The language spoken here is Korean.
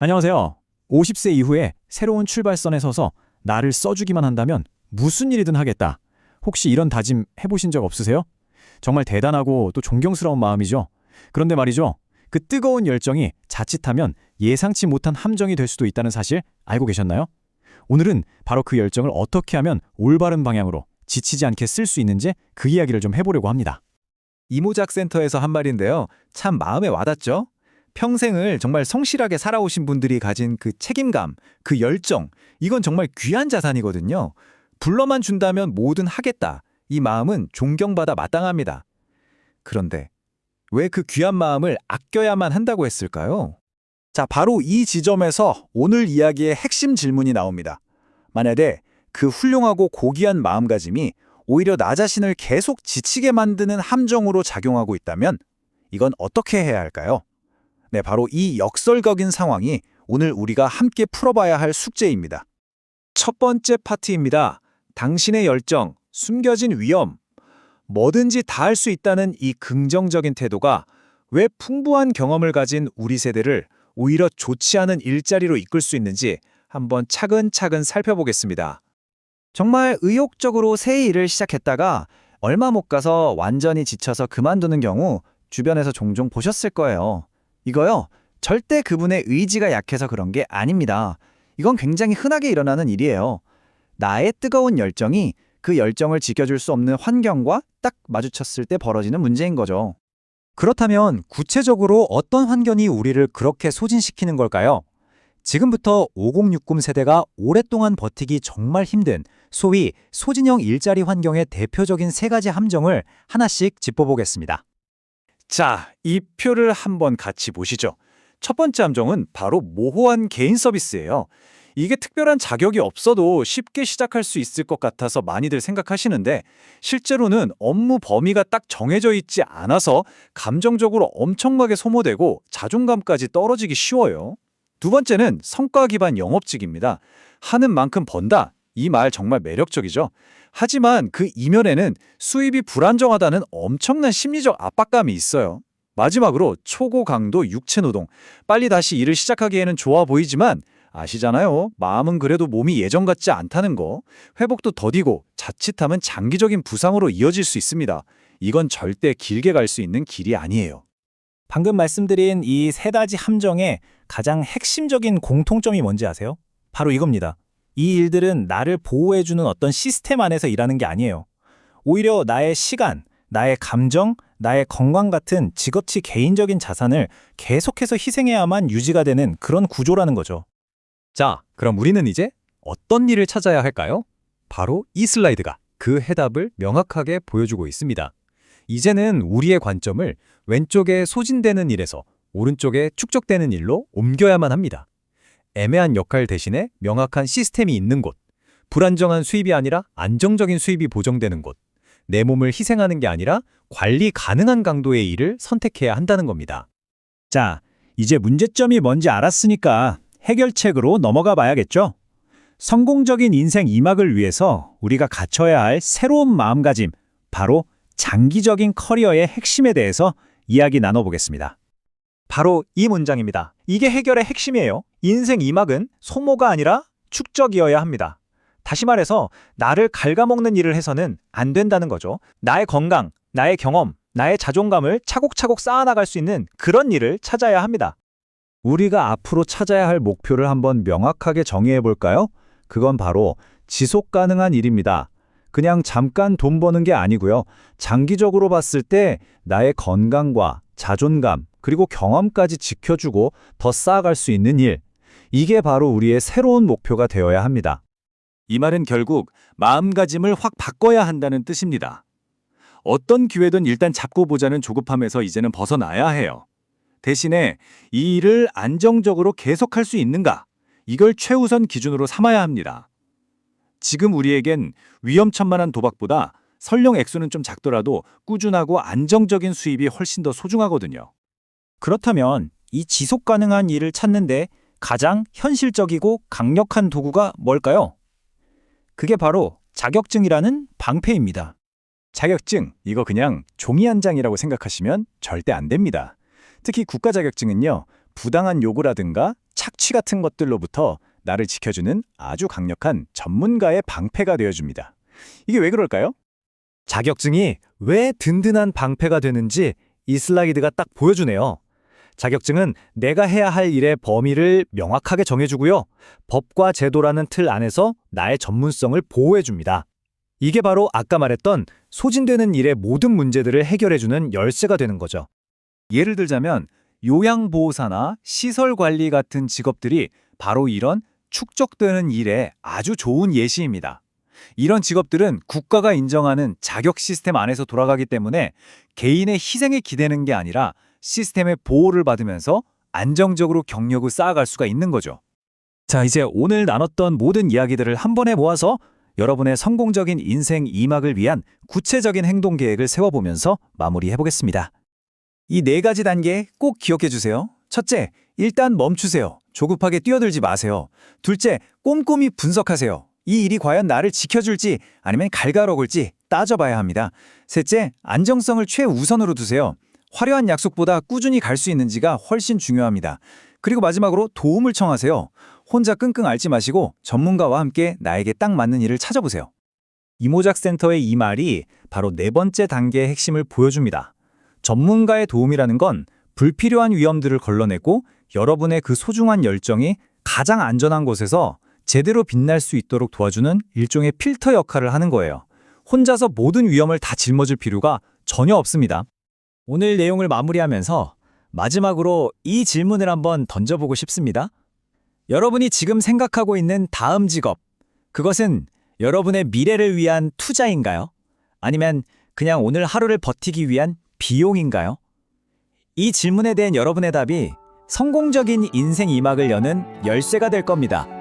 안녕하세요. 50세 이후에 새로운 출발선에 서서 나를 써주기만 한다면 무슨 일이든 하겠다. 혹시 이런 다짐 해보신 적 없으세요? 정말 대단하고 또 존경스러운 마음이죠. 그런데 말이죠. 그 뜨거운 열정이 자칫하면 예상치 못한 함정이 될 수도 있다는 사실 알고 계셨나요? 오늘은 바로 그 열정을 어떻게 하면 올바른 방향으로 지치지 않게 쓸 수 있는지 그 이야기를 좀 해보려고 합니다. 이모작 센터에서 한 말인데요. 참 마음에 와닿죠? 평생을 정말 성실하게 살아오신 분들이 가진 그 책임감, 그 열정, 이건 정말 귀한 자산이거든요. 불러만 준다면 뭐든 하겠다. 이 마음은 존경받아 마땅합니다. 그런데 왜 그 귀한 마음을 아껴야만 한다고 했을까요? 자, 바로 이 지점에서 오늘 이야기의 핵심 질문이 나옵니다. 만약에 그 훌륭하고 고귀한 마음가짐이 오히려 나 자신을 계속 지치게 만드는 함정으로 작용하고 있다면 이건 어떻게 해야 할까요? 네, 바로 이 역설적인 상황이 오늘 우리가 함께 풀어봐야 할 숙제입니다. 첫 번째 파트입니다. 당신의 열정, 숨겨진 위험, 뭐든지 다 할 수 있다는 이 긍정적인 태도가 왜 풍부한 경험을 가진 우리 세대를 오히려 좋지 않은 일자리로 이끌 수 있는지 한번 차근차근 살펴보겠습니다. 정말 의욕적으로 새 일을 시작했다가 얼마 못 가서 완전히 지쳐서 그만두는 경우 주변에서 종종 보셨을 거예요. 이거요, 절대 그분의 의지가 약해서 그런 게 아닙니다. 이건 굉장히 흔하게 일어나는 일이에요. 나의 뜨거운 열정이 그 열정을 지켜줄 수 없는 환경과 딱 마주쳤을 때 벌어지는 문제인 거죠. 그렇다면 구체적으로 어떤 환경이 우리를 그렇게 소진시키는 걸까요? 지금부터 5060 세대가 오랫동안 버티기 정말 힘든 소위 소진형 일자리 환경의 대표적인 세 가지 함정을 하나씩 짚어보겠습니다. 자, 이 표를 한번 같이 보시죠. 첫 번째 함정은 바로 모호한 개인 서비스예요. 이게 특별한 자격이 없어도 쉽게 시작할 수 있을 것 같아서 많이들 생각하시는데 실제로는 업무 범위가 딱 정해져 있지 않아서 감정적으로 엄청나게 소모되고 자존감까지 떨어지기 쉬워요. 두 번째는 성과 기반 영업직입니다. 하는 만큼 번다. 이 말 정말 매력적이죠. 하지만 그 이면에는 수입이 불안정하다는 엄청난 심리적 압박감이 있어요. 마지막으로 초고강도 육체노동. 빨리 다시 일을 시작하기에는 좋아 보이지만 아시잖아요. 마음은 그래도 몸이 예전 같지 않다는 거. 회복도 더디고 자칫하면 장기적인 부상으로 이어질 수 있습니다. 이건 절대 길게 갈 수 있는 길이 아니에요. 방금 말씀드린 이 세 가지 함정의 가장 핵심적인 공통점이 뭔지 아세요? 바로 이겁니다. 이 일들은 나를 보호해주는 어떤 시스템 안에서 일하는 게 아니에요. 오히려 나의 시간, 나의 감정, 나의 건강 같은 지극히 개인적인 자산을 계속해서 희생해야만 유지가 되는 그런 구조라는 거죠. 자, 그럼 우리는 이제 어떤 일을 찾아야 할까요? 바로 이 슬라이드가 그 해답을 명확하게 보여주고 있습니다. 이제는 우리의 관점을 왼쪽에 소진되는 일에서 오른쪽에 축적되는 일로 옮겨야만 합니다. 애매한 역할 대신에 명확한 시스템이 있는 곳, 불안정한 수입이 아니라 안정적인 수입이 보정되는 곳, 내 몸을 희생하는 게 아니라 관리 가능한 강도의 일을 선택해야 한다는 겁니다. 자, 이제 문제점이 뭔지 알았으니까 해결책으로 넘어가 봐야겠죠? 성공적인 인생 2막을 위해서 우리가 갖춰야 할 새로운 마음가짐, 바로 장기적인 커리어의 핵심에 대해서 이야기 나눠보겠습니다. 바로 이 문장입니다. 이게 해결의 핵심이에요. 인생 2막은 소모가 아니라 축적이어야 합니다. 다시 말해서 나를 갉아먹는 일을 해서는 안 된다는 거죠. 나의 건강, 나의 경험, 나의 자존감을 차곡차곡 쌓아나갈 수 있는 그런 일을 찾아야 합니다. 우리가 앞으로 찾아야 할 목표를 한번 명확하게 정의해 볼까요? 그건 바로 지속 가능한 일입니다. 그냥 잠깐 돈 버는 게 아니고요. 장기적으로 봤을 때 나의 건강과 자존감, 그리고 경험까지 지켜주고 더 쌓아갈 수 있는 일. 이게 바로 우리의 새로운 목표가 되어야 합니다. 이 말은 결국 마음가짐을 확 바꿔야 한다는 뜻입니다. 어떤 기회든 일단 잡고 보자는 조급함에서 이제는 벗어나야 해요. 대신에 이 일을 안정적으로 계속할 수 있는가? 이걸 최우선 기준으로 삼아야 합니다. 지금 우리에겐 위험천만한 도박보다 설령 액수는 좀 작더라도 꾸준하고 안정적인 수입이 훨씬 더 소중하거든요. 그렇다면 이 지속 가능한 일을 찾는데 가장 현실적이고 강력한 도구가 뭘까요? 그게 바로 자격증이라는 방패입니다. 자격증, 이거 그냥 종이 한 장이라고 생각하시면 절대 안 됩니다. 특히 국가 자격증은요, 부당한 요구라든가 착취 같은 것들로부터 나를 지켜주는 아주 강력한 전문가의 방패가 되어줍니다. 이게 왜 그럴까요? 자격증이 왜 든든한 방패가 되는지 이 슬라이드가 딱 보여주네요. 자격증은 내가 해야 할 일의 범위를 명확하게 정해주고요. 법과 제도라는 틀 안에서 나의 전문성을 보호해줍니다. 이게 바로 아까 말했던 소진되는 일의 모든 문제들을 해결해주는 열쇠가 되는 거죠. 예를 들자면 요양보호사나 시설관리 같은 직업들이 바로 이런 축적되는 일에 아주 좋은 예시입니다. 이런 직업들은 국가가 인정하는 자격 시스템 안에서 돌아가기 때문에 개인의 희생에 기대는 게 아니라 시스템의 보호를 받으면서 안정적으로 경력을 쌓아갈 수가 있는 거죠. 자, 이제 오늘 나눴던 모든 이야기들을 한 번에 모아서 여러분의 성공적인 인생 2막을 위한 구체적인 행동 계획을 세워보면서 마무리해보겠습니다. 이 4가지 단계 꼭 기억해 주세요. 첫째, 일단 멈추세요. 조급하게 뛰어들지 마세요. 둘째, 꼼꼼히 분석하세요. 이 일이 과연 나를 지켜줄지 아니면 갈가먹을지 따져봐야 합니다. 셋째, 안정성을 최우선으로 두세요. 화려한 약속보다 꾸준히 갈 수 있는지가 훨씬 중요합니다. 그리고 마지막으로 도움을 청하세요. 혼자 끙끙 앓지 마시고 전문가와 함께 나에게 딱 맞는 일을 찾아보세요. 이모작 센터의 이 말이 바로 4번째 단계의 핵심을 보여줍니다. 전문가의 도움이라는 건 불필요한 위험들을 걸러내고 여러분의 그 소중한 열정이 가장 안전한 곳에서 제대로 빛날 수 있도록 도와주는 일종의 필터 역할을 하는 거예요. 혼자서 모든 위험을 다 짊어질 필요가 전혀 없습니다. 오늘 내용을 마무리하면서 마지막으로 이 질문을 한번 던져보고 싶습니다. 여러분이 지금 생각하고 있는 다음 직업, 그것은 여러분의 미래를 위한 투자인가요? 아니면 그냥 오늘 하루를 버티기 위한 비용인가요? 이 질문에 대한 여러분의 답이 성공적인 인생 2막을 여는 열쇠가 될 겁니다.